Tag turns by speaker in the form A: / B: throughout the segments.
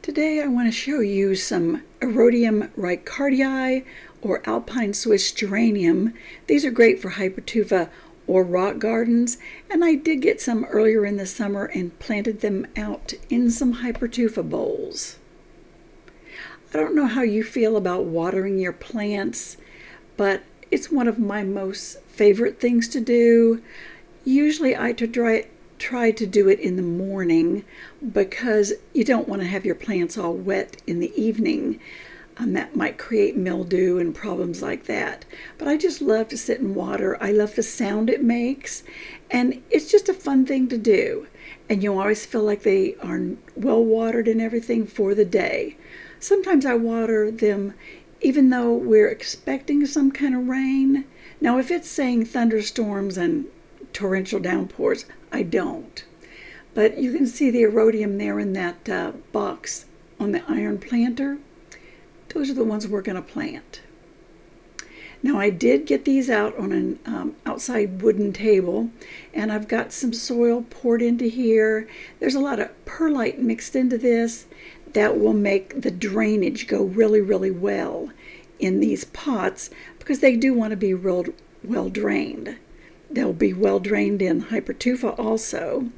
A: Today I want to show you some Erodium reichardii or Alpine Swiss geranium. These are great for Hypertufa or rock gardens, and I did get some earlier in the summer and planted them out in some Hypertufa bowls. I don't know how you feel about watering your plants, but it's one of my most favorite things to do. Usually I try to do it in the morning because you don't want to have your plants all wet in the evening. That might create mildew and problems like that. But I just love to sit and water. I love the sound it makes, and it's just a fun thing to do. And you always feel like they are well watered and everything for the day. Sometimes I water them even though we're expecting some kind of rain. Now, if it's saying thunderstorms and torrential downpours, I don't. But you can see the erodium there in that box on the iron planter. Those are the ones we're going to plant. Now, I did get these out on an outside wooden table, and I've got some soil poured into here. There's a lot of perlite mixed into this that will make the drainage go really, really well in these pots because they do want to be real well drained. They'll be well drained in Hypertufa also.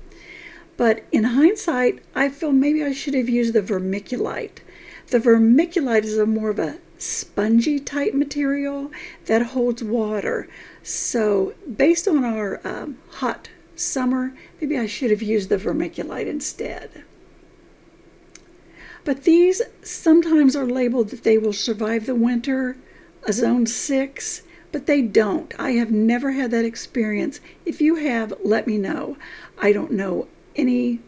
A: But in hindsight, I feel maybe I should have used the vermiculite. The vermiculite is more of a spongy type material that holds water. So based on our hot summer, maybe I should have used the vermiculite instead. But these sometimes are labeled that they will survive the winter, a zone 6. But they don't. I have never had that experience. If you have, let me know. I don't know any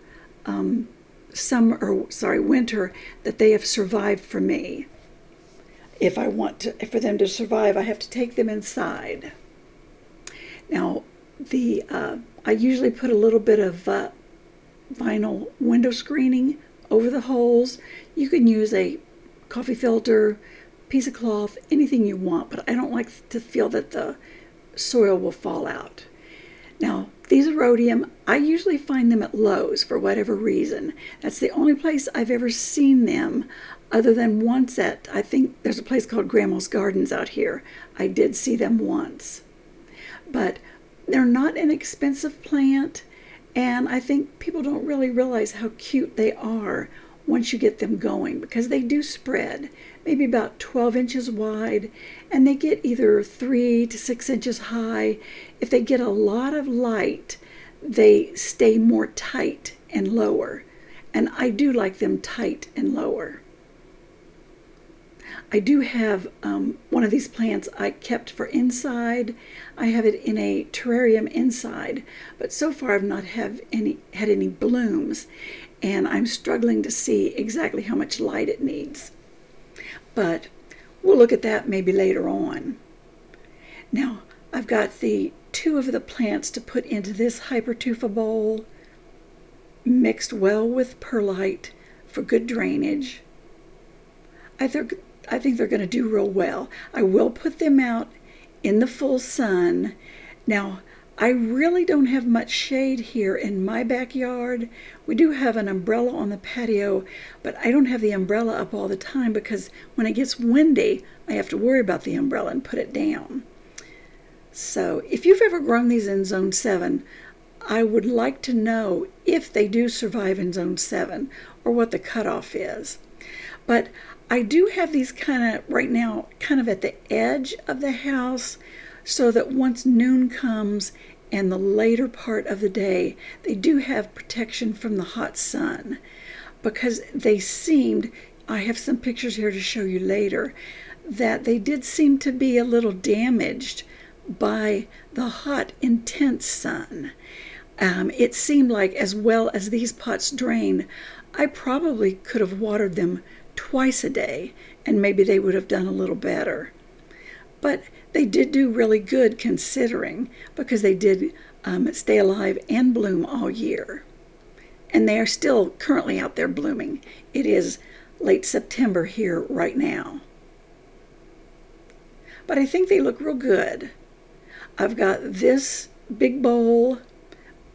A: winter that they have survived for me. If I want for them to survive, I have to take them inside. Now, I usually put a little bit of vinyl window screening over the holes. You can use a coffee filter, piece of cloth, anything you want, but I don't like to feel that the soil will fall out. Now, these erodium, I usually find them at Lowe's for whatever reason. That's the only place I've ever seen them other than once at, I think there's a place called Grandma's Gardens out here. I did see them once. But they're not an expensive plant, and I think people don't really realize how cute they are once you get them going, because they do spread maybe about 12 inches wide, and they get either 3 to 6 inches high. If they get a lot of light, they stay more tight and lower, and I do like them tight and lower. I do have one of these plants I kept for inside. I have it in a terrarium inside, but so far I've not had any blooms, and I'm struggling to see exactly how much light it needs. But we'll look at that maybe later on. Now, I've got the 2 of the plants to put into this Hypertufa bowl, mixed well with perlite for good drainage. I think they're going to do real well. I will put them out in the full sun. Now, I really don't have much shade here in my backyard. We do have an umbrella on the patio, but I don't have the umbrella up all the time because when it gets windy, I have to worry about the umbrella and put it down. So if you've ever grown these in Zone 7, I would like to know if they do survive in Zone 7 or what the cutoff is. But I do have these right now kind of at the edge of the house, so that once noon comes and the later part of the day, they do have protection from the hot sun, because they seemed, I have some pictures here to show you later, that they did seem to be a little damaged by the hot, intense sun. It seemed like as well as these pots drain, I probably could have watered them twice a day, and maybe they would have done a little better. But they did do really good considering, because they did stay alive and bloom all year. And they are still currently out there blooming. It is late September here right now. But I think they look real good. I've got this big bowl,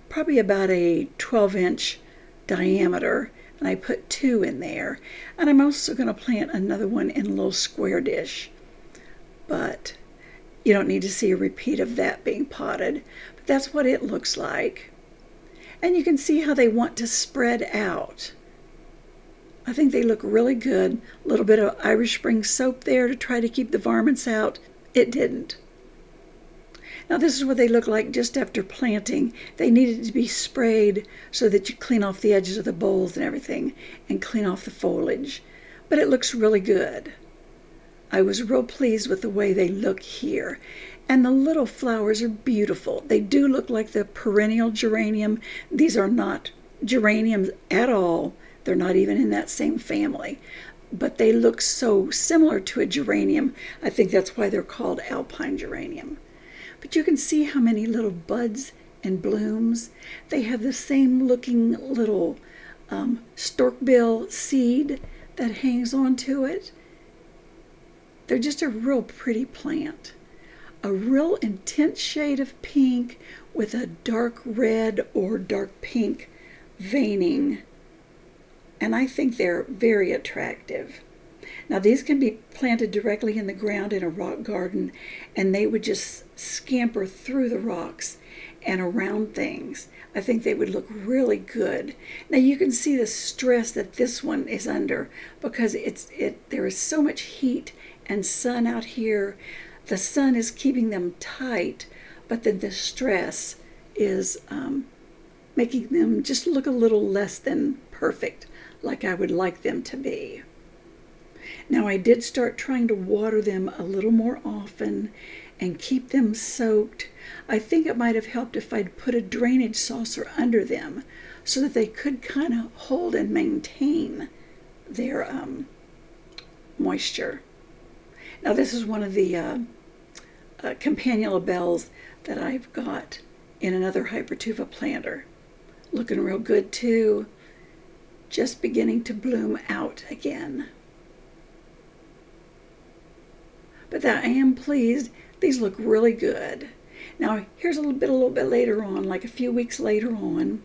A: probably about a 12-inch diameter, and I put 2 in there. And I'm also going to plant another one in a little square dish. But you don't need to see a repeat of that being potted. But that's what it looks like. And you can see how they want to spread out. I think they look really good. A little bit of Irish Spring soap there to try to keep the varmints out. It didn't. Now this is what they look like just after planting. They needed to be sprayed so that you clean off the edges of the bowls and everything and clean off the foliage. But it looks really good. I was real pleased with the way they look here. And the little flowers are beautiful. They do look like the perennial geranium. These are not geraniums at all. They're not even in that same family. But they look so similar to a geranium. I think that's why they're called Alpine Geranium. But you can see how many little buds and blooms. They have the same looking little storkbill seed that hangs onto it. They're just a real pretty plant. A real intense shade of pink with a dark red or dark pink veining. And I think they're very attractive. Now these can be planted directly in the ground in a rock garden, and they would just scamper through the rocks and around things. I think they would look really good. Now you can see the stress that this one is under because there is so much heat and sun out here. The sun is keeping them tight, but then the stress is making them just look a little less than perfect, like I would like them to be. Now I did start trying to water them a little more often and keep them soaked. I think it might have helped if I'd put a drainage saucer under them so that they could kind of hold and maintain their moisture. Now this is one of the campanula bells that I've got in another Hypertufa planter. Looking real good too. Just beginning to bloom out again. But I am pleased. These look really good. Now here's a little bit later on, like a few weeks later on,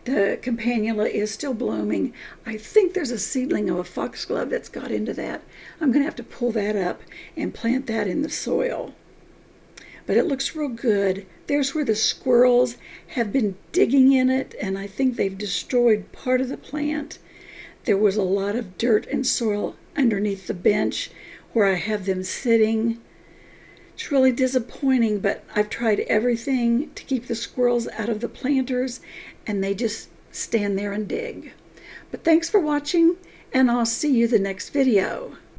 A: the campanula is still blooming. I think there's a seedling of a foxglove that's got into that. I'm going to have to pull that up and plant that in the soil. But it looks real good. There's where the squirrels have been digging in it, and I think they've destroyed part of the plant. There was a lot of dirt and soil underneath the bench where I have them sitting. It's really disappointing, but I've tried everything to keep the squirrels out of the planters, and they just stand there and dig. But thanks for watching, and I'll see you the next video.